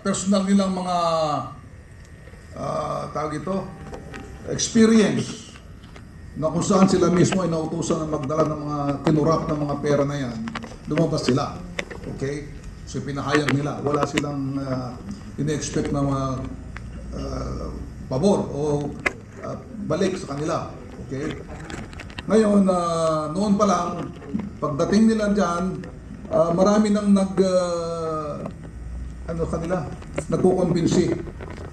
personal nilang mga tawag ito, experience na kung saan sila mismo ay nautusan na magdala ng mga kinurap ng mga pera na yan, lumabas sila. Okay? So pinahayag nila. Wala silang ine-expect na mga pabor o balik sa kanila. Okay? Ngayon, noon pa lang, pagdating nila dyan, marami nang nagkukonbinsi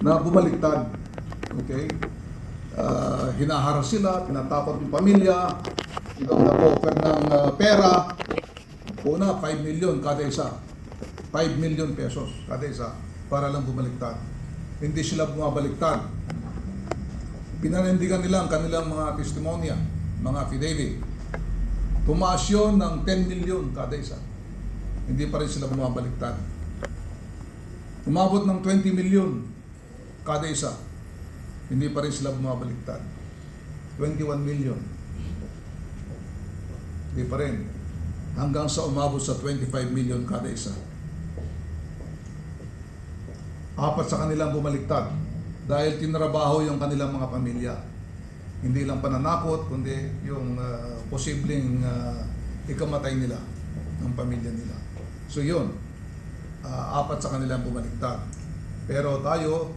na bumaliktad. Okay? Hinaharas sila, tinatakot yung pamilya, nag-offer ng pera. Una, 5 million kada isa. 5 million pesos kada isa para lang bumaliktad. Hindi sila bumabaliktad. Pinanindigan nila ang kanilang mga testimonya, mga affidavit. Tumaas yun ng 10 million kada isa. Hindi pa rin sila bumabaliktad. Umabot ng 20 million kada isa. Hindi pa rin sila bumabaliktad. 21 million. Hindi pa rin. Hanggang sa umabot sa 25 million kada isa. Apat sa kanilang bumaliktad dahil tinrabaho yung kanilang mga pamilya. Hindi lang pananakot, kundi yung posibleng ikamatay nila ng pamilya nila. So yun, apat sa kanilang bumaliktad. Pero tayo,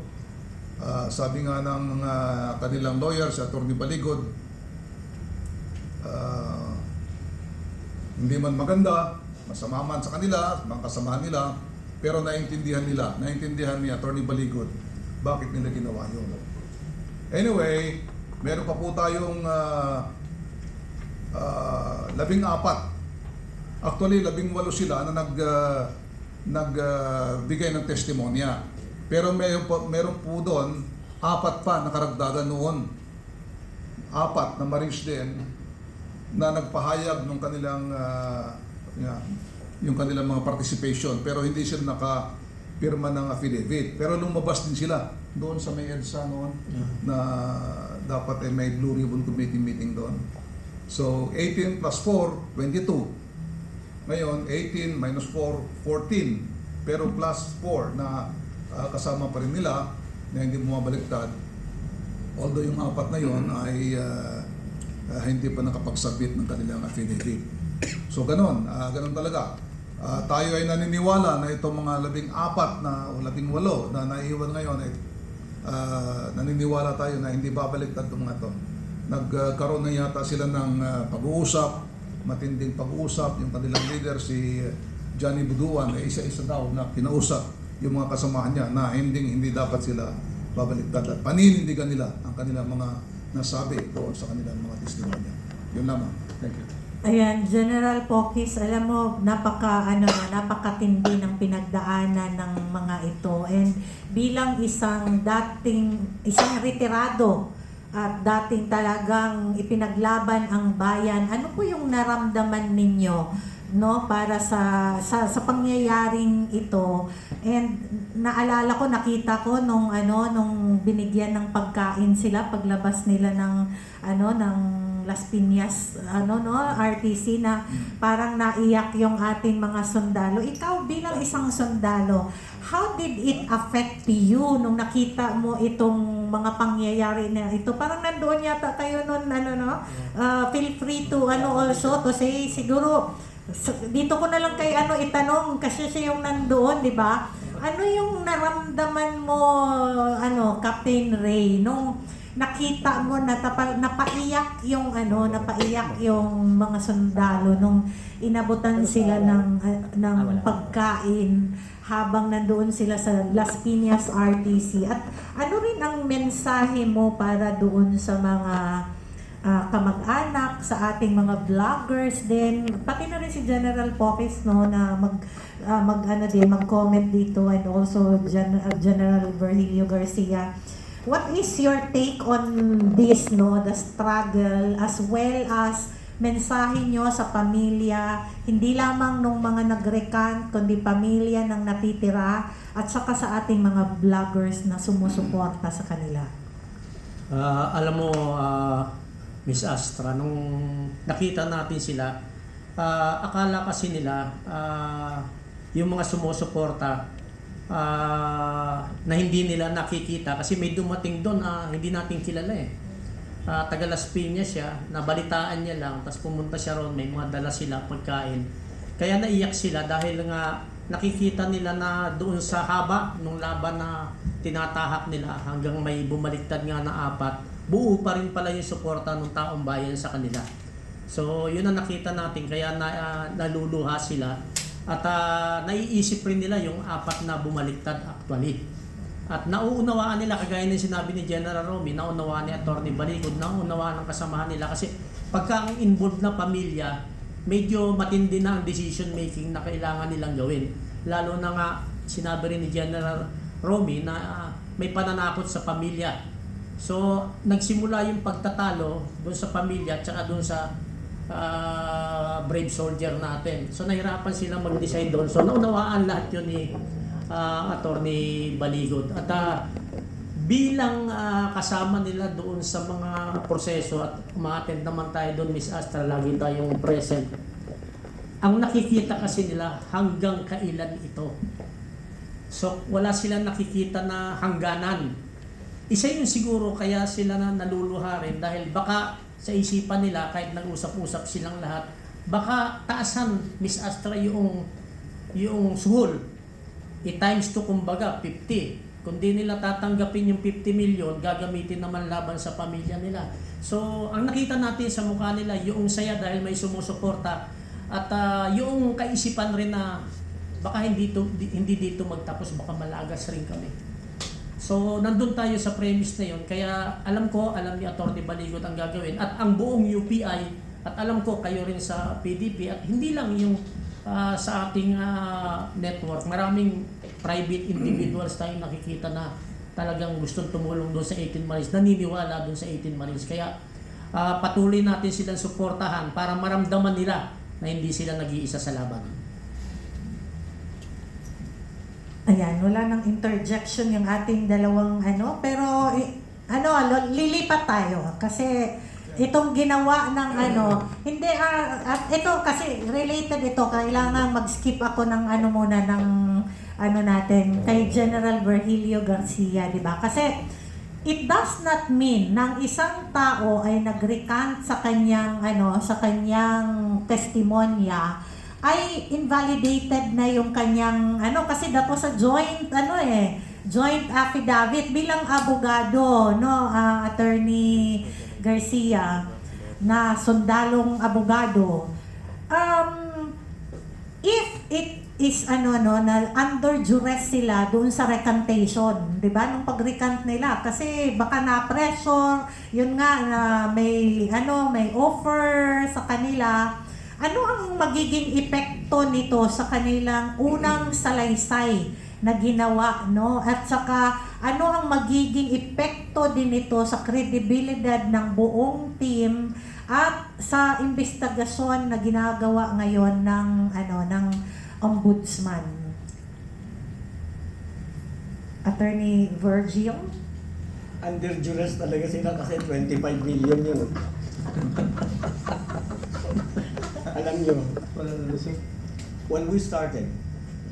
sabi nga ng kanilang lawyer, si Atty. Baligod, hindi man maganda, masama man sa kanila, mga kasamahan nila, pero naintindihan ni Atty. Baligod, bakit nila ginawa yun. Anyway, meron pa po tayong 14. Actually, 18 sila na nagbigay ng testimonya. Pero meron po doon, 4 pa nakaragdagan noon. 4 na Marines din na nagpahayag ng kanilang yung kanilang mga participation, pero hindi sila nakapirma ng affidavit. Pero lumabas din sila doon sa may EDSA noon na dapat ay may Blue Ribbon Committee meeting doon. So 18 plus 4, 22. Ngayon 18 minus 4, 14. Pero plus 4 na kasama pa rin nila na hindi bumabaliktad. Although yung 4 na yon ay hindi pa nakapagsabit ng kanilang affidavit. So ganon talaga. Tayo ay naniniwala na itong mga 14 na o 18 na naiiwan ngayon ay naniniwala tayo na hindi babaliktad itong mga ito. Nagkaroon na yata sila ng pag-uusap, matinding pag-uusap. Yung kanilang leader, si Johnny Buduan, ay isa-isa daw na kinausap yung mga kasamahan niya na hindi dapat sila babaliktad at paninindigan nila ang kanilang mga nasabi doon sa kanilang mga testimonya. Yun lamang. Thank you. Ayan, General Pokis, alam mo, napakatindi ng pinagdaanan ng mga ito. And bilang isang retirado at dating talagang ipinaglaban ang bayan, ano po yung naramdaman ninyo, no, para sa pangyayaring ito? And naalala ko, nakita ko nung binigyan ng pagkain sila paglabas nila ng Las Piñas RTC, na parang naiyak yung ating mga sundalo. Ikaw bilang isang sundalo, how did it affect you nung nakita mo itong mga pangyayari na ito? Parang nandoon yata kayo noon, feel free to also to say, siguro dito ko na lang kay itanong kasi siya yung nandoon, di ba? Ano yung naramdaman mo, Captain Ray, nung nakita mo na napaiyak yung mga sundalo nung inabutan sila ng pagkain habang nandoon sila sa Las Piñas RTC? At ano rin ang mensahe mo para doon sa mga kamag-anak, sa ating mga vloggers din, pati na rin si General Pokis, no, na mag-comment dito, and also General Virgilio Garcia. What is your take on this, no, the struggle, as well as mensahe nyo sa pamilya, hindi lamang nung mga nag-recant, kundi pamilya ng natitira, at saka sa ating mga vloggers na sumusuporta sa kanila? Alam mo, Miss Astra, nung nakita natin sila, akala kasi nila yung mga sumusuporta na hindi nila nakikita kasi may dumating doon na hindi natin kilala eh. Taga Las Piñas siya, nabalitaan niya lang, tapos pumunta siya ron, may mga dala sila pagkain. Kaya naiyak sila dahil nga nakikita nila na doon sa haba nung laban na tinatahak nila hanggang may bumaliktad nga na 4, buo pa rin pala yung suporta ng taong bayan sa kanila. So yun ang nakita natin, kaya naluluha sila at naiisip rin nila yung 4 na bumaliktad actually. At nauunawaan nila, kagaya ng sinabi ni General Romy, nauunawaan ni Atty. Baligod, nauunawaan ng kasamahan nila kasi pagka ang involved na pamilya, medyo matindi na ang decision making na kailangan nilang gawin. Lalo na nga, sinabi rin ni General Romy na may pananakot sa pamilya. So, nagsimula yung pagtatalo doon sa pamilya at saka doon sa brave soldier natin. So, nahirapan silang mag-decide doon. So, naunawaan lahat yun ni Atty. Baligod. At bilang kasama nila doon sa mga proseso at umattend naman tayo doon, Miss Astra, lagi tayong present. Ang nakikita kasi nila hanggang kailan ito. So wala silang nakikita na hangganan. Isa yun siguro kaya sila na naluluha rin dahil baka sa isipan nila kahit nag-usap-usap silang lahat, baka taasan, Miss Astra, yung suhol. I-times 2 kumbaga 50. Kung di nila tatanggapin yung 50 million, gagamitin naman laban sa pamilya nila. So, ang nakita natin sa mukha nila, yung saya dahil may sumusuporta at yung kaisipan rin na baka hindi dito magtapos, baka malagas rin kami. So, nandun tayo sa premise na yun. Kaya alam ni Atty. Baligod ang gagawin at ang buong UPI at alam ko kayo rin sa PDP at hindi lang yung sa ating network, maraming private individuals tayong nakikita na talagang gustong tumulong doon sa 18 Marines, naniniwala doon sa 18 Marines. Kaya patuloy natin silang suportahan para maramdaman nila na hindi sila nag-iisa sa laban. Ayan, wala nang interjection yung ating dalawang pero lilipat tayo kasi itong ginawa ng hindi at ito kasi related ito, kailangan mag-skip ako ng muna ng natin kay General Virgilio Garcia, di ba? Kasi it does not mean nang isang tao ay nag-recant sa kanyang testimonya ay invalidated na yung kanyang kasi dapat sa joint affidavit bilang abogado, Attorney Garcia, na sundalong abogado. If it is na under duress sila doon sa recantation, 'di ba? Nung pag-recant nila kasi baka na-pressure, yun nga na may offer sa kanila. Ano ang magiging epekto nito sa kanilang unang salaysay na ginawa, At saka ano ang magiging epekto din nito sa kredibilidad ng buong team at sa investigasyon na ginagawa ngayon ng ombudsman? Attorney Virgil? Under duress talaga sila kasi 25 million yun. Alam nyo, when we started,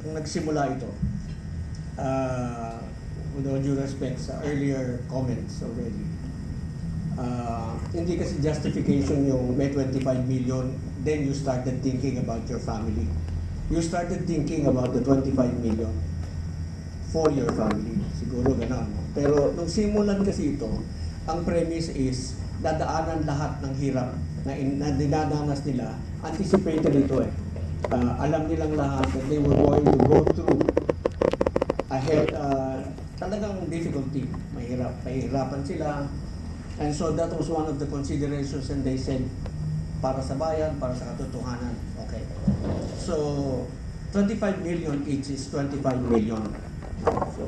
kung nagsimula ito, with all due respect sa earlier comments already, hindi kasi justification yung may 25 million, then you started thinking about your family. You started thinking about the 25 million for your family. Siguro gano'n. Pero nung simulan kasi ito, ang premise is dadaanan lahat ng hirap na dinadanas nila. Anticipated ito eh. Alam nilang lahat that they were going to go through ahead, talagang difficulty. Mahirapan sila. And so that was one of the considerations, and they said, para sa bayan, para sa katotohanan. Okay. So, 25 million each is 25 million. So,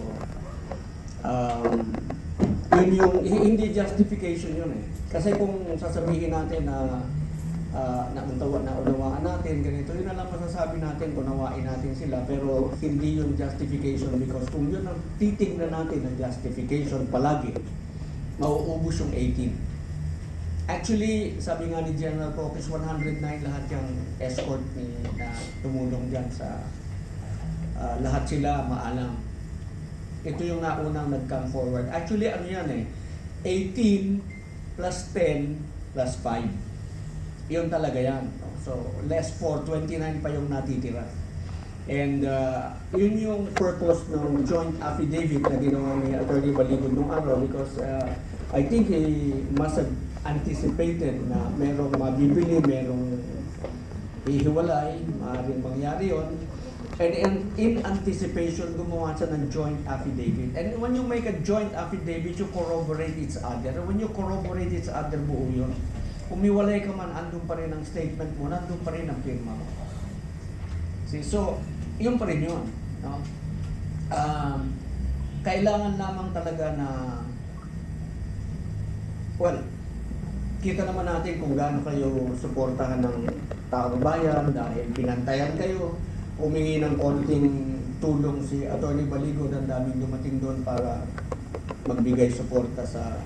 yun yung, hindi justification yun eh. Kasi kung sasabihin natin na naunawaan natin, ganito, yun na lang masasabi natin, unawain natin sila, pero hindi yung justification because kung yun ang titignan natin ng justification palagi, mauubos yung 18. Actually, sabi nga ni General Procus, 109 lahat yung escort na tumulong dyan sa lahat sila maalam. ito yung naunang nag-come forward. Actually, ano yan eh, 18 plus 10 plus 5. Yun talaga yan. No? So, less 4, 29 pa yung natitira. And yun yung purpose ng joint affidavit na ginawa ni Attorney Baligon nung araw because I think he must have anticipated na merong mabibili, merong hihiwalay, maaaring mangyari yun. And in anticipation, gumawa siya ng joint affidavit. And when you make a joint affidavit, you corroborate each other. And when you corroborate each other, buo yun. Umiwalay ka man, andun pa rin ang statement mo, nandun pa rin ang firma mo. See, so, yun pa rin yun. No? Kailangan lamang talaga na, well, kita naman natin kung gaano kayo suportahan ng taong bayan dahil pinantayan kayo, humingi ng konting tulong si Attorney Baligon, ang daming dumating doon para magbigay suporta sa